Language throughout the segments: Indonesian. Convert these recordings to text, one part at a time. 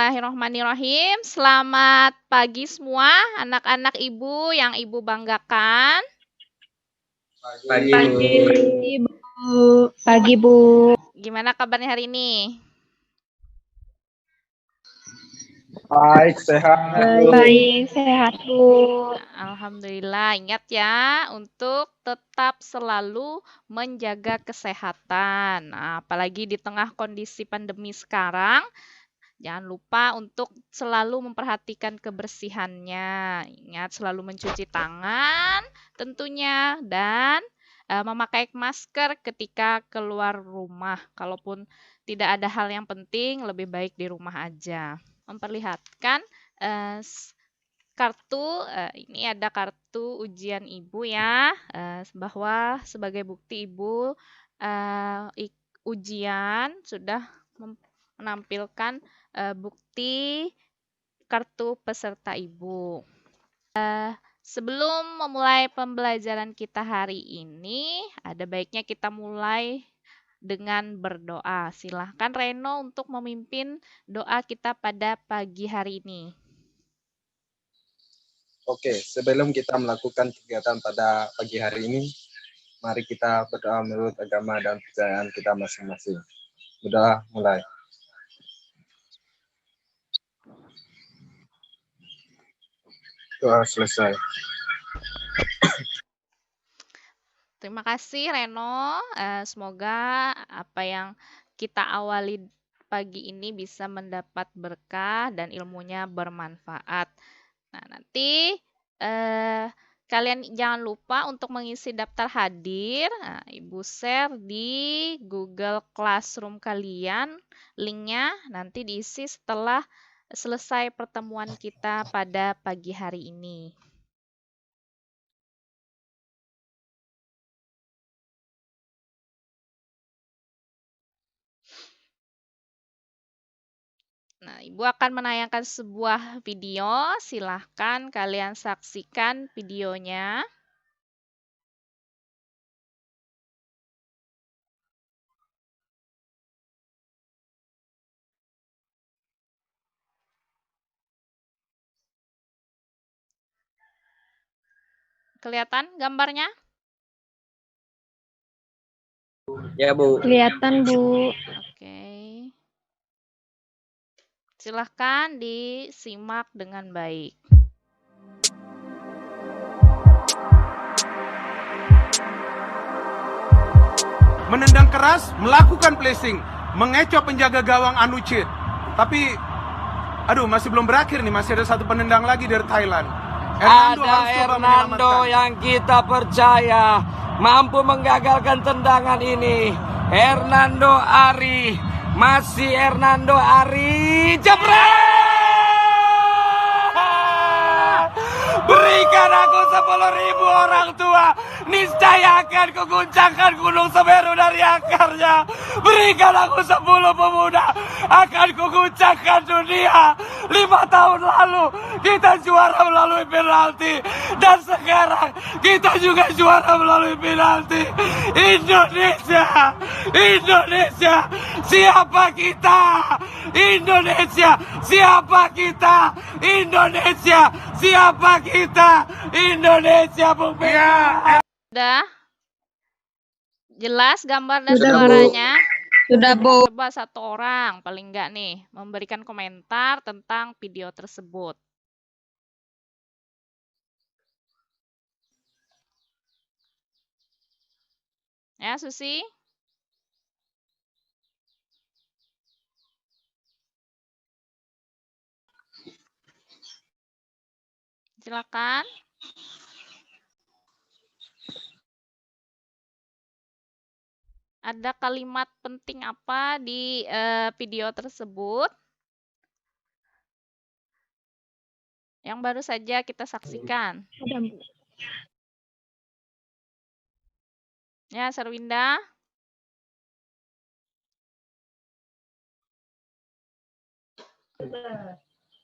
Bismillahirrahmanirrahim. Selamat pagi semua anak-anak Ibu yang Ibu banggakan. Pagi, Bu. Pagi, Bu. Gimana kabarnya hari ini? Baik, sehat. Baik, sehat, Bu. Alhamdulillah. Ingat ya untuk tetap selalu menjaga kesehatan. Nah, apalagi di tengah kondisi pandemi sekarang. Jangan lupa untuk selalu memperhatikan kebersihannya. Ingat selalu mencuci tangan tentunya dan memakai masker ketika keluar rumah. Kalaupun tidak ada hal yang penting, lebih baik di rumah aja. Memperlihatkan kartu, ini ada kartu ujian Ibu ya, bahwa sebagai bukti Ibu ujian sudah menampilkan bukti kartu peserta Ibu. Sebelum memulai pembelajaran kita hari ini, ada baiknya kita mulai dengan berdoa. Silahkan Reno untuk memimpin doa kita pada pagi hari ini. Oke, sebelum kita melakukan kegiatan pada pagi hari ini, mari kita berdoa menurut agama dan kepercayaan kita masing-masing. Sudah mulai. Doa selesai. Terima kasih Reno. Semoga apa yang kita awali pagi ini bisa mendapat berkah dan ilmunya bermanfaat. Nah, nanti kalian jangan lupa untuk mengisi daftar hadir. Nah, Ibu share di Google Classroom kalian. Linknya nanti diisi setelah selesai pertemuan kita pada pagi hari ini. Nah, Ibu akan menayangkan sebuah video. Silahkan kalian saksikan videonya. Kelihatan gambarnya? Ya, Bu. Kelihatan, Bu. Oke. Silahkan disimak dengan baik. Menendang keras, melakukan placing, mengecoh penjaga gawang Anucit. Tapi, masih belum berakhir nih, masih ada satu penendang lagi dari Thailand. Hernando yang kita percaya mampu menggagalkan tendangan ini. Hernando Ari, masih Hernando Ari, jebret! Berikan aku 10.000 orang tua, niscaya akan kuguncangkan Gunung Semeru dari akarnya. Berikan aku 10 pemuda, akan kuguncangkan dunia. 5 tahun lalu kita juara melalui penalti, dan sekarang kita juga juara melalui penalti. Indonesia, Indonesia, siapa kita? Indonesia, siapa kita? Indonesia, siapa kita? Indonesia, Bung Pega. Sudah jelas gambar dan Sudah, Bu. suaranya? Sudah, Bu. Coba satu orang paling enggak nih memberikan komentar tentang video tersebut. Ya, Susi? Silakan. Ada kalimat penting apa di video tersebut? Yang baru saja kita saksikan. Ada, Bu. Ya, Sarwinda.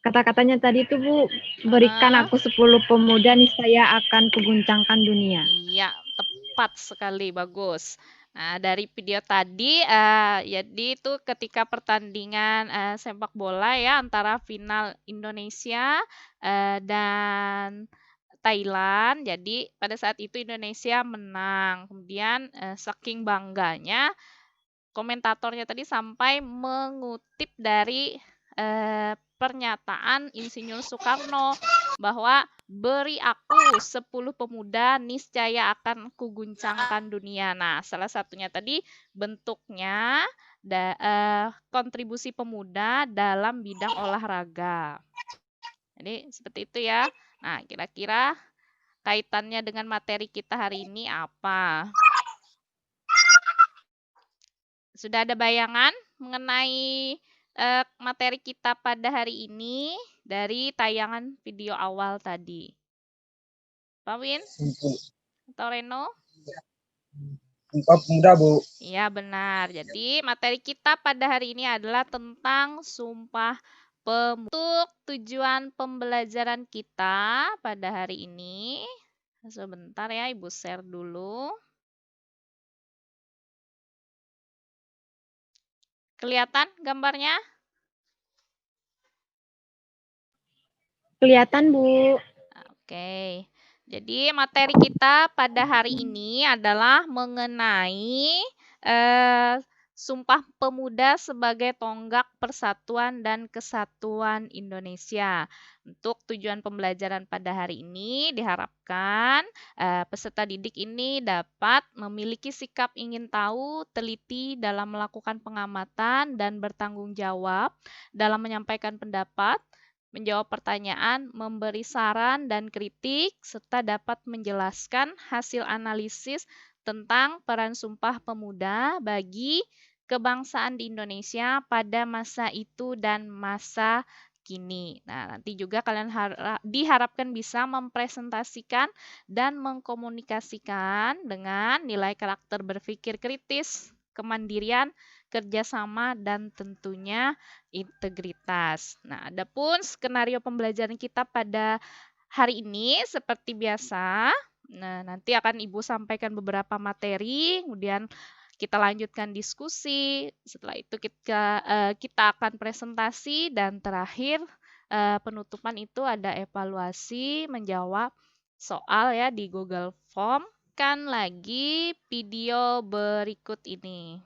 Kata-katanya tadi tuh, Bu, berikan aku 10 pemuda, niscaya akan kuguncangkan dunia. Iya, tepat sekali, bagus. Nah, dari video tadi, jadi itu ketika pertandingan sepak bola ya antara final Indonesia dan Thailand. Jadi pada saat itu Indonesia menang. Kemudian saking bangganya komentatornya tadi sampai mengutip dari pernyataan Insinyur Soekarno bahwa beri aku 10 pemuda niscaya akan kuguncangkan dunia. Nah, salah satunya tadi bentuknya kontribusi pemuda dalam bidang olahraga. Jadi seperti itu ya. Nah, kira-kira kaitannya dengan materi kita hari ini apa? Sudah ada bayangan mengenai materi kita pada hari ini dari tayangan video awal tadi? Pak Win atau Reno? Sumpah Pemuda, Bu. Iya, benar. Jadi materi kita pada hari ini adalah tentang Sumpah Pemuda. Untuk tujuan pembelajaran kita pada hari ini, sebentar ya, Ibu share dulu. Kelihatan gambarnya? Kelihatan, Bu. Oke. Jadi materi kita pada hari ini adalah mengenai Sumpah Pemuda sebagai tonggak persatuan dan kesatuan Indonesia. Untuk tujuan pembelajaran pada hari ini diharapkan peserta didik ini dapat memiliki sikap ingin tahu, teliti dalam melakukan pengamatan dan bertanggung jawab dalam menyampaikan pendapat, menjawab pertanyaan, memberi saran dan kritik, serta dapat menjelaskan hasil analisis tentang peran Sumpah Pemuda bagi kebangsaan di Indonesia pada masa itu dan masa kini. Nah, nanti juga kalian diharapkan bisa mempresentasikan dan mengkomunikasikan dengan nilai karakter berpikir kritis, kemandirian, kerjasama, dan tentunya integritas. Nah, adapun skenario pembelajaran kita pada hari ini seperti biasa. Nah, nanti akan Ibu sampaikan beberapa materi, kemudian kita lanjutkan diskusi. Setelah itu kita akan presentasi dan terakhir penutupan itu ada evaluasi menjawab soal ya di Google Form. Kan lagi video berikut ini.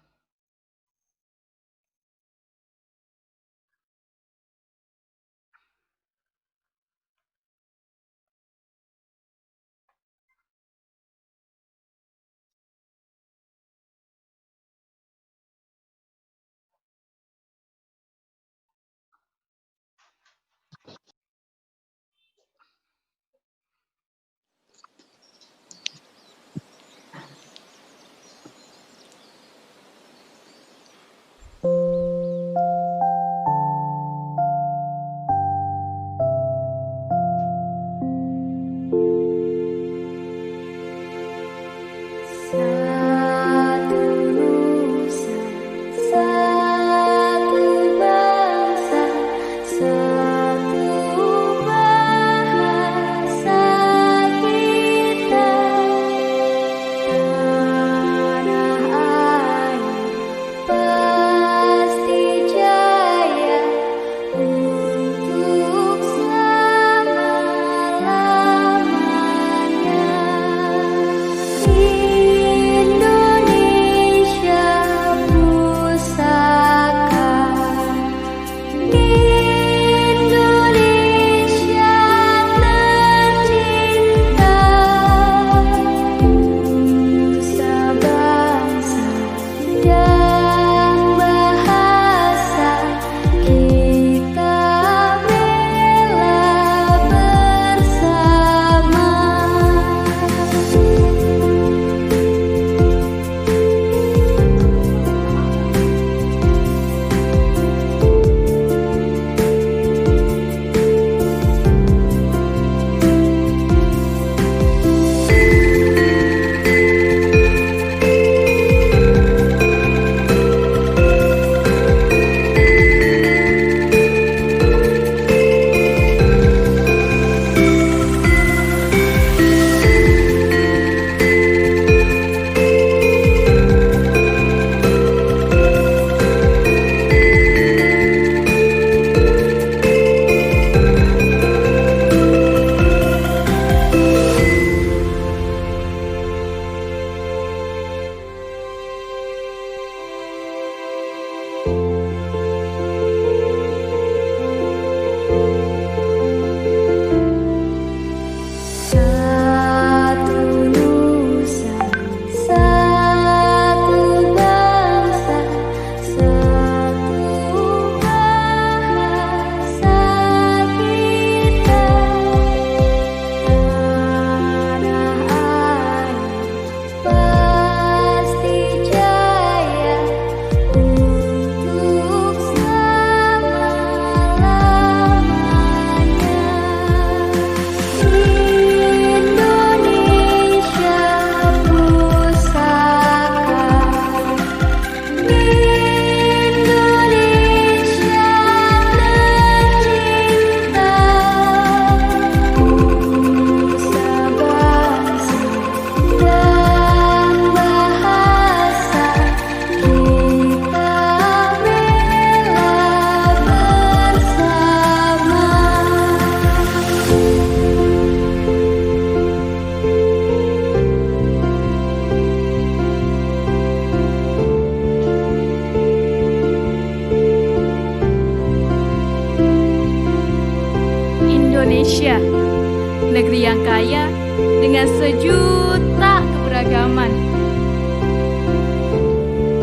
sejuta keberagaman.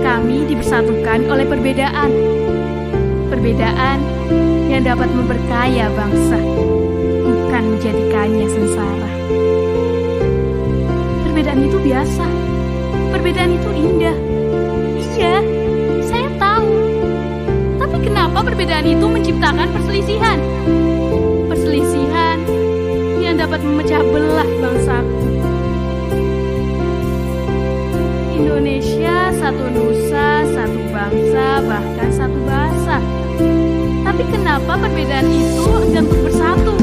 Kami dipersatukan oleh perbedaan. Perbedaan yang dapat memperkaya bangsa, bukan menjadikannya sengsara. Perbedaan itu biasa. Perbedaan itu indah. Iya, saya tahu. Tapi kenapa perbedaan itu menciptakan perselisihan? Perselisihan yang dapat memecah belah bangsaku. Indonesia satu nusa, satu bangsa, bahkan satu bahasa. Tapi kenapa perbedaan itu enggan untuk bersatu?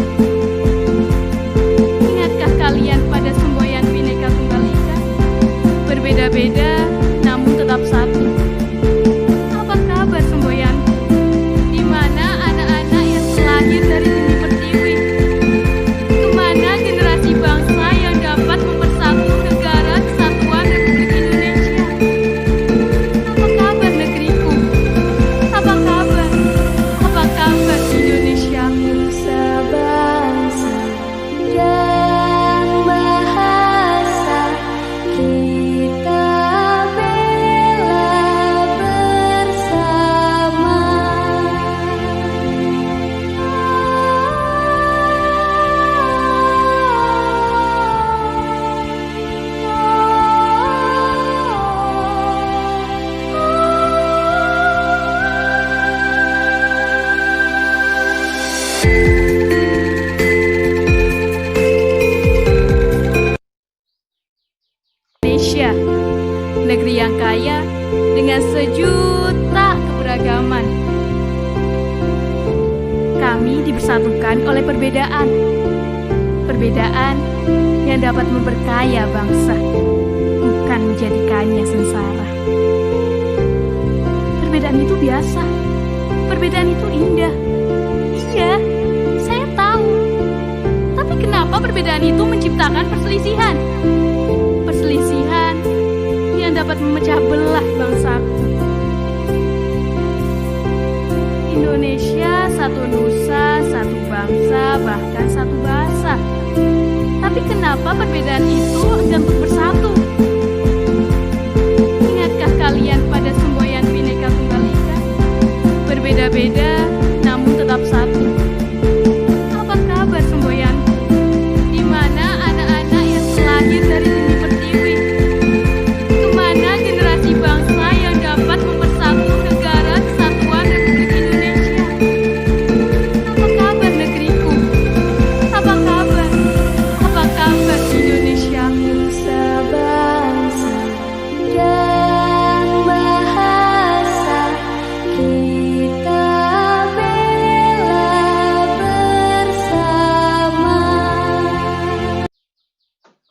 Ingatkah kalian pada semboyan Bhinneka Tunggal Ika? Berbeda-beda, namun tetap satu. Apa kabar semboyanku? Di mana anak-anak yang terlahir dari bumi pertiwi? Kemana generasi bangsa yang dapat mempersatu negara kesatuan Republik Indonesia? Apa kabar negeriku? Apa kabar? Apa kabar Indonesiaku? Sebangsa dan bahasa kita bela bersama. Indonesia, negeri yang kaya dengan sejuta keberagaman. Kami dipersatukan oleh perbedaan. Perbedaan yang dapat memperkaya bangsa, bukan menjadikannya sengsara. Perbedaan itu biasa. Perbedaan itu indah. Iya, saya tahu. Tapi kenapa perbedaan itu menciptakan perselisihan? Perselisihan yang dapat memecah belah bangsaku. Indonesia satu nusa, satu bangsa, bahkan satu bahasa. Tapi kenapa perbedaan itu enggan untuk bersatu? Ingatkah kalian pada semboyan Bhinneka Tunggal Ika? Berbeda-beda, namun tetap satu. Apa kabar semboyanku? Di mana anak-anak yang terlahir dari bumi pertiwi? Kemana generasi bangsa yang dapat mempersatu negara kesatuan Republik Indonesia? Apa kabar negeriku? Apa kabar? Apa kabar Indonesiaku? Sebangsa dan bahasa kita bela bersama.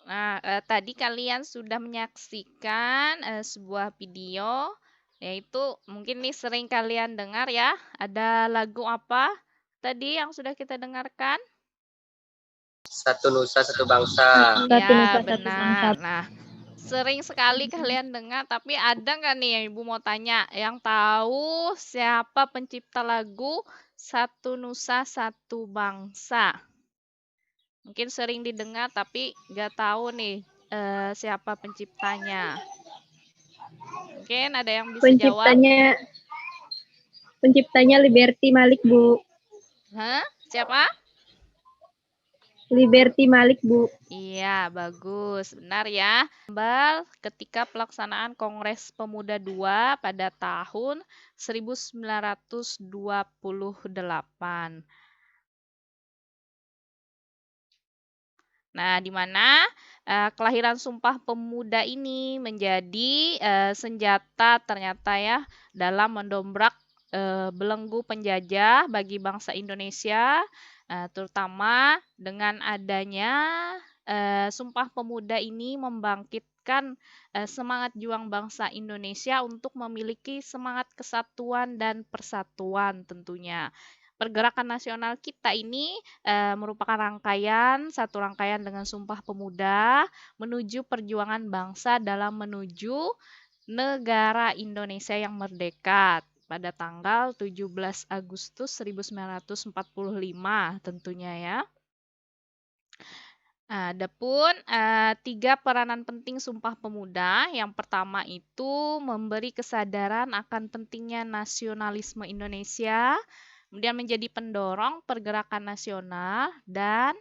Nah, tadi kalian sudah menyaksikan sebuah video, yaitu mungkin nih sering kalian dengar ya. Ada lagu apa tadi yang sudah kita dengarkan? Satu nusa, satu bangsa. Satu Ya, nusa, satu bangsa. benar. Nah, sering sekali kalian dengar, tapi ada nggak nih yang Ibu mau tanya, yang tahu siapa pencipta lagu Satu Nusa Satu Bangsa? Mungkin sering didengar, tapi nggak tahu nih siapa penciptanya. Mungkin ada yang bisa jawab? Penciptanya Liberty Malik, Bu. Hah? Siapa? Liberty Malik, Bu. Iya, bagus. Benar ya. Ambal ketika pelaksanaan Kongres Pemuda II pada tahun 1928. Nah, di mana kelahiran Sumpah Pemuda ini menjadi senjata ternyata ya dalam mendobrak belenggu penjajah bagi bangsa Indonesia, terutama dengan adanya Sumpah Pemuda ini membangkitkan semangat juang bangsa Indonesia untuk memiliki semangat kesatuan dan persatuan tentunya. Pergerakan nasional kita ini merupakan satu rangkaian dengan Sumpah Pemuda menuju perjuangan bangsa dalam menuju negara Indonesia yang merdeka pada tanggal 17 Agustus 1945 tentunya ya. Adapun 3 peranan penting Sumpah Pemuda. Yang pertama itu memberi kesadaran akan pentingnya nasionalisme Indonesia, kemudian menjadi pendorong pergerakan nasional, dan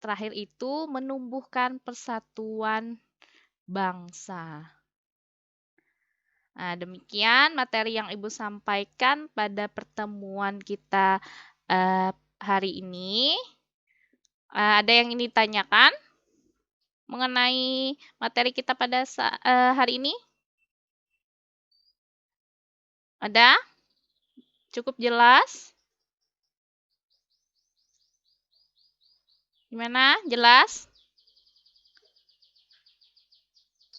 terakhir itu menumbuhkan persatuan bangsa. Nah, demikian materi yang Ibu sampaikan pada pertemuan kita hari ini. Ada yang ingin ditanyakan mengenai materi kita pada hari ini? Ada? Cukup jelas? Gimana? Jelas?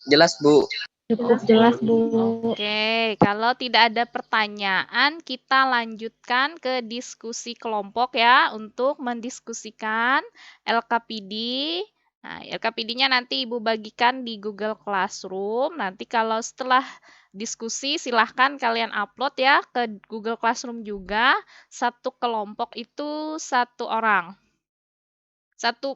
Jelas, Bu. Cukup jelas, Bu. Oke, kalau tidak ada pertanyaan, kita lanjutkan ke diskusi kelompok ya, untuk mendiskusikan LKPD. Nah, LKPD-nya nanti Ibu bagikan di Google Classroom. Nanti kalau setelah diskusi, silahkan kalian upload ya ke Google Classroom juga. Satu kelompok itu 1 orang.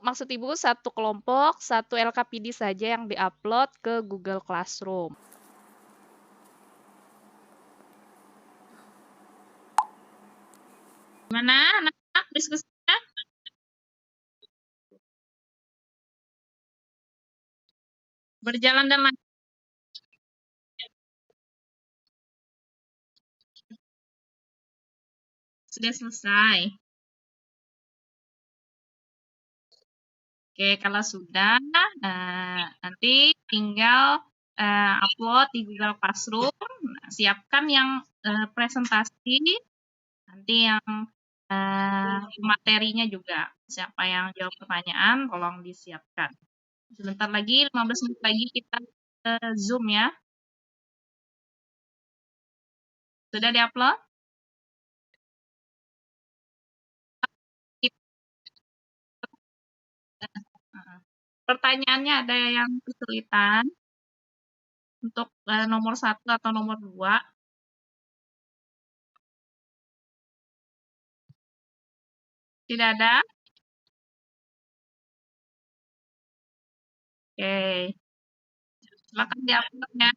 Maksud Ibu, 1 kelompok, 1 LKPD saja yang diupload ke Google Classroom. Gimana anak-anak diskusinya? Berjalan dan lancar. Sudah selesai. Oke, kalau sudah, nanti tinggal upload di Google Classroom. Nah, siapkan yang presentasi, nanti yang materinya juga. Siapa yang jawab pertanyaan, tolong disiapkan. Sebentar lagi, 15 menit lagi kita ke Zoom ya. Sudah di-upload? Pertanyaannya ada yang kesulitan untuk nomor 1 atau nomor 2? Tidak ada? Oke. Silakan di-upload ya.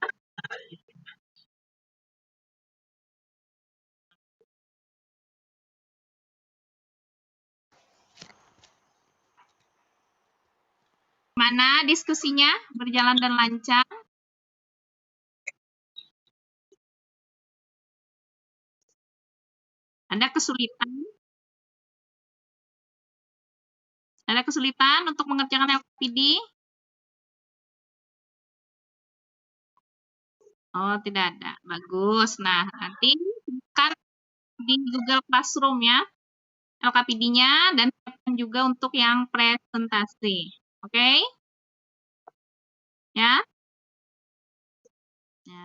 Mana diskusinya? Berjalan dan lancar? Ada kesulitan? Ada kesulitan untuk mengerjakan LKPD? Oh, tidak ada. Bagus. Nah, nanti siapkan di Google Classroom ya, LKPD-nya, dan siapkan juga untuk yang presentasi. Oke? Ya?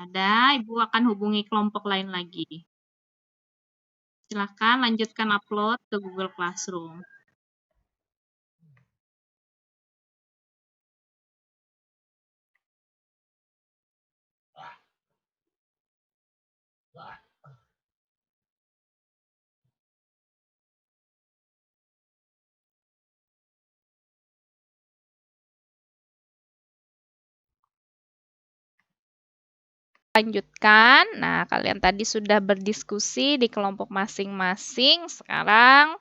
Ada, Ibu akan hubungi kelompok lain lagi. Silahkan lanjutkan upload ke Google Classroom. Lanjutkan. Nah, kalian tadi sudah berdiskusi di kelompok masing-masing. Sekarang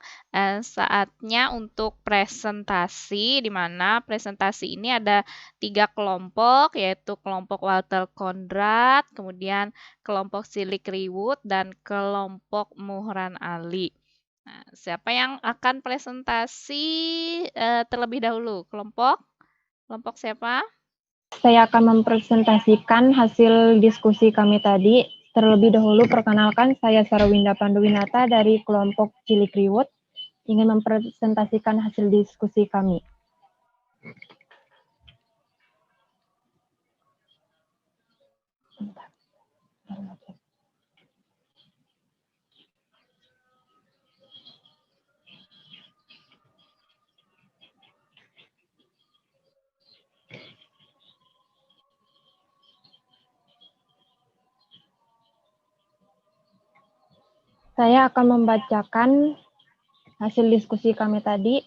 saatnya untuk presentasi, di mana presentasi ini ada 3 kelompok, yaitu kelompok Walter Conrad, kemudian kelompok Cilik Riwut, dan kelompok Muhran Ali. Nah, siapa yang akan presentasi terlebih dahulu? Kelompok siapa? Saya akan mempresentasikan hasil diskusi kami tadi. Terlebih dahulu perkenalkan, saya Sarwinda Panduwinata dari kelompok Cilik Riwut, ingin mempresentasikan hasil diskusi kami. Saya akan membacakan hasil diskusi kami tadi.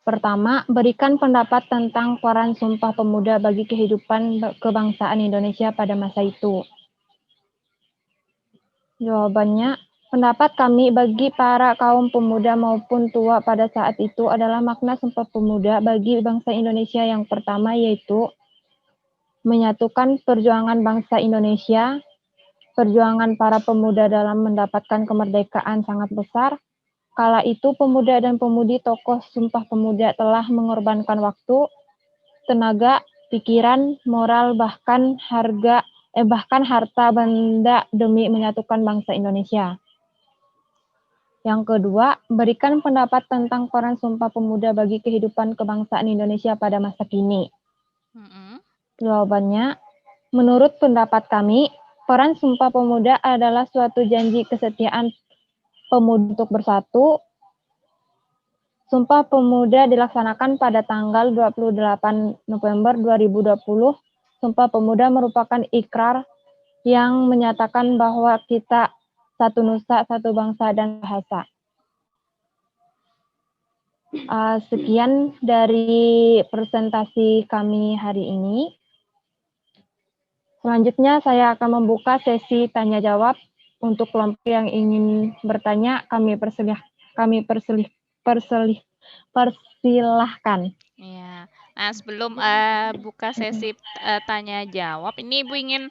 Pertama, berikan pendapat tentang peran Sumpah Pemuda bagi kehidupan kebangsaan Indonesia pada masa itu. Jawabannya, pendapat kami bagi para kaum pemuda maupun tua pada saat itu adalah makna Sumpah Pemuda bagi bangsa Indonesia yang pertama yaitu menyatukan perjuangan bangsa Indonesia. Perjuangan para pemuda dalam mendapatkan kemerdekaan sangat besar. Kala itu pemuda dan pemudi tokoh Sumpah Pemuda telah mengorbankan waktu, tenaga, pikiran, moral, bahkan harta benda demi menyatukan bangsa Indonesia. Yang kedua, berikan pendapat tentang peran Sumpah Pemuda bagi kehidupan kebangsaan Indonesia pada masa kini. Jawabannya, menurut pendapat kami, peran Sumpah Pemuda adalah suatu janji kesetiaan pemuda untuk bersatu. Sumpah Pemuda dilaksanakan pada tanggal 28 November 2020. Sumpah Pemuda merupakan ikrar yang menyatakan bahwa kita satu nusa, satu bangsa, dan bahasa. Sekian dari presentasi kami hari ini. Selanjutnya saya akan membuka sesi tanya-jawab. Untuk kelompok yang ingin bertanya, kami persilahkan. Ya. Nah, sebelum buka sesi tanya jawab, ini Ibu ingin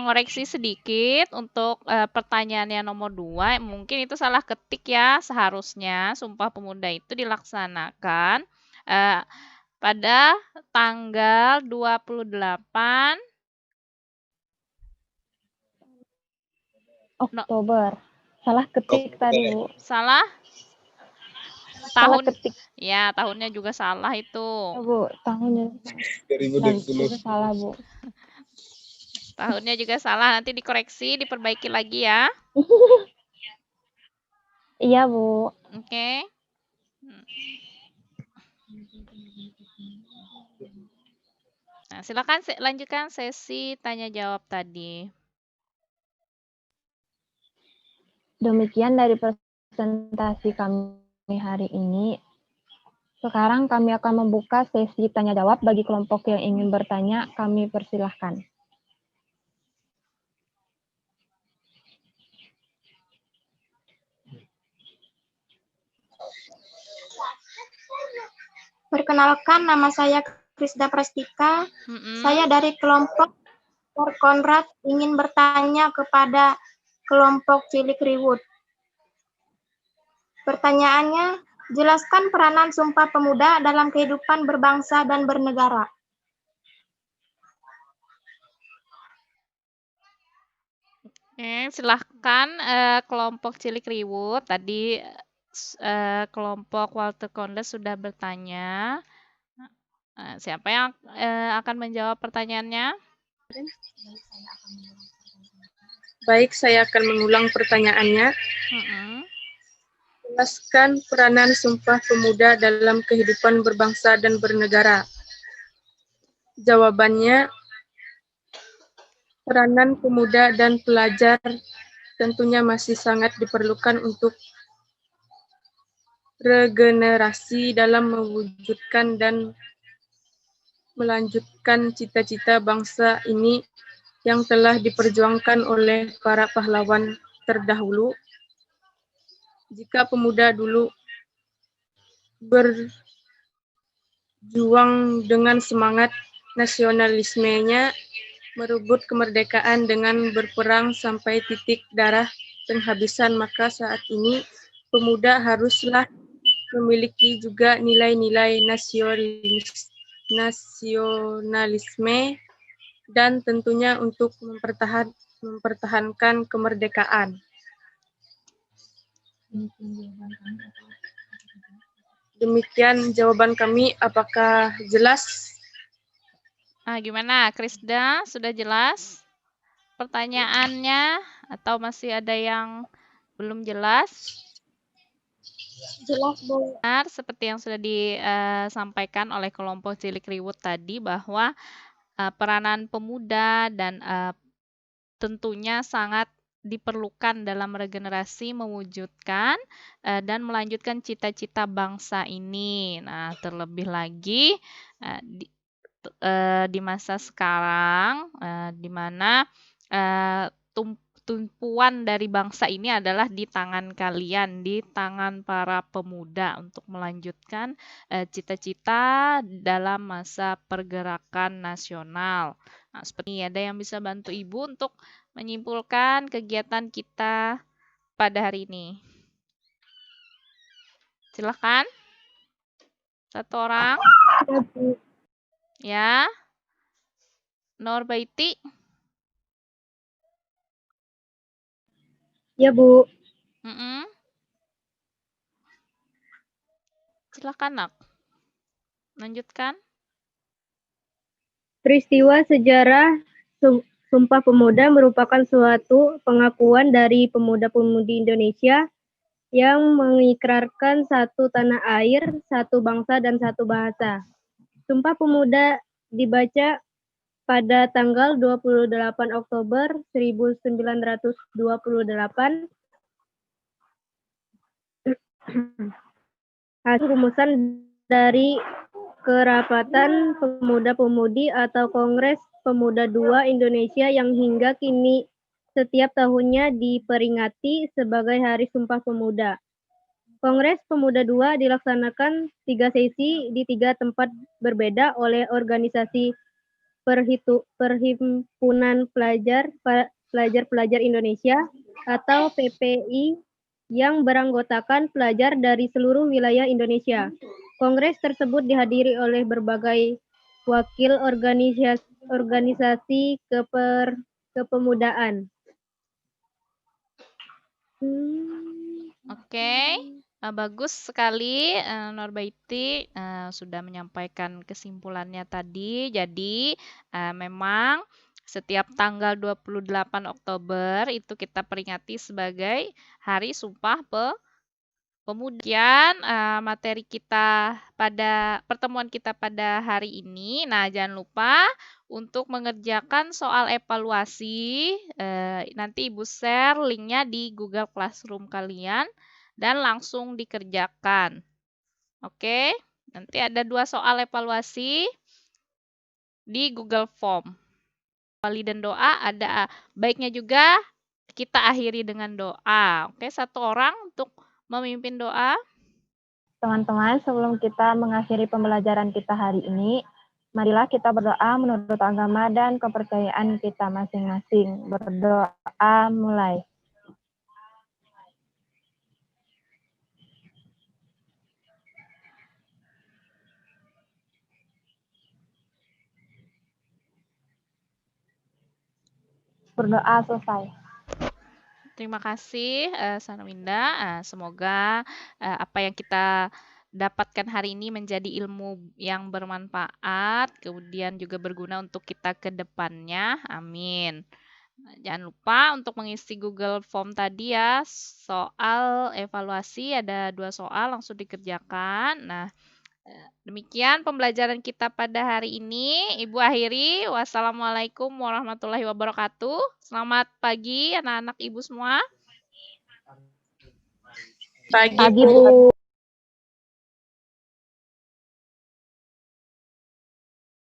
ngoreksi sedikit untuk pertanyaannya nomor 2. Mungkin itu salah ketik ya. Seharusnya Sumpah Pemuda itu dilaksanakan pada tanggal 28 Oktober. Salah ketik tadi, Bu. Salah? Salah Tahun ketik. ya, tahunnya juga salah itu. Ya, Bu, tahunnya 2020. salah, Bu. Tahunnya juga salah, nanti dikoreksi, diperbaiki lagi ya. Iya, Bu. Oke. Nah, silakan lanjutkan sesi tanya jawab tadi. Demikian dari presentasi kami hari ini. Sekarang kami akan membuka sesi tanya jawab bagi kelompok yang ingin bertanya. Kami persilahkan. Perkenalkan, nama saya Krisda Prastika. Saya dari kelompok Konrad ingin bertanya kepada kelompok Cilik Riwut. Pertanyaannya, jelaskan peranan Sumpah Pemuda dalam kehidupan berbangsa dan bernegara. Silahkan kelompok Cilik Riwut. Tadi kelompok Walter Konda sudah bertanya. Siapa yang akan menjawab pertanyaannya? Baik, saya akan mengulang pertanyaannya. Jelaskan peranan Sumpah Pemuda dalam kehidupan berbangsa dan bernegara. Jawabannya, peranan pemuda dan pelajar tentunya masih sangat diperlukan untuk regenerasi dalam mewujudkan dan melanjutkan cita-cita bangsa ini yang telah diperjuangkan oleh para pahlawan terdahulu. Jika pemuda dulu berjuang dengan semangat nasionalismenya, merebut kemerdekaan dengan berperang sampai titik darah penghabisan, maka saat ini pemuda haruslah memiliki juga nilai-nilai nasionalisme dan tentunya untuk mempertahankan kemerdekaan. Demikian jawaban kami, apakah jelas? Gimana, Krisda? Sudah jelas pertanyaannya atau masih ada yang belum jelas? Jelas, Bu. Benar, seperti yang sudah disampaikan oleh kelompok Cilik Riwut tadi bahwa peranan pemuda dan tentunya sangat diperlukan dalam regenerasi mewujudkan dan melanjutkan cita-cita bangsa ini. Nah, terlebih lagi di masa sekarang, di mana tumpuan dari bangsa ini adalah di tangan kalian, di tangan para pemuda untuk melanjutkan cita-cita dalam masa pergerakan nasional. Nah, seperti ini, ada yang bisa bantu Ibu untuk menyimpulkan kegiatan kita pada hari ini? Silakan. Satu orang. Ya. Norbaiti. Ya, Bu. Silakan, Nak. Lanjutkan. Peristiwa sejarah Sumpah Pemuda merupakan suatu pengakuan dari pemuda-pemudi Indonesia yang mengikrarkan satu tanah air, satu bangsa, dan satu bahasa. Sumpah Pemuda dibaca pada tanggal 28 Oktober 1928. Hasil rumusan dari Kerapatan Pemuda-Pemudi atau Kongres Pemuda II Indonesia yang hingga kini setiap tahunnya diperingati sebagai Hari Sumpah Pemuda. Kongres Pemuda II dilaksanakan 3 sesi di 3 tempat berbeda oleh organisasi Perhimpunan Pelajar Indonesia atau PPI yang beranggotakan pelajar dari seluruh wilayah Indonesia. Kongres tersebut dihadiri oleh berbagai wakil organisasi kepemudaan. Oke. Bagus sekali, Norbaiti sudah menyampaikan kesimpulannya tadi. Jadi memang setiap tanggal 28 Oktober itu kita peringati sebagai Hari Sumpah Pemuda. Materi kita pada pertemuan kita pada hari ini. Nah, jangan lupa untuk mengerjakan soal evaluasi. Nanti Ibu share linknya di Google Classroom kalian dan langsung dikerjakan. Oke, nanti ada 2 soal evaluasi di Google Form. Wali dan doa ada baiknya juga kita akhiri dengan doa. Oke, 1 orang untuk memimpin doa. Teman-teman, sebelum kita mengakhiri pembelajaran kita hari ini, marilah kita berdoa menurut agama dan kepercayaan kita masing-masing. Berdoa mulai. Berdoa selesai. Terima kasih, Sanawinda. Semoga apa yang kita dapatkan hari ini menjadi ilmu yang bermanfaat, kemudian juga berguna untuk kita ke depannya. Amin. Jangan lupa untuk mengisi Google Form tadi ya, soal evaluasi ada 2 soal langsung dikerjakan. Nah, demikian pembelajaran kita pada hari ini. Ibu akhiri. Wassalamualaikum warahmatullahi wabarakatuh. Selamat pagi anak-anak Ibu semua. Pagi, Pagi, Bu. Bu.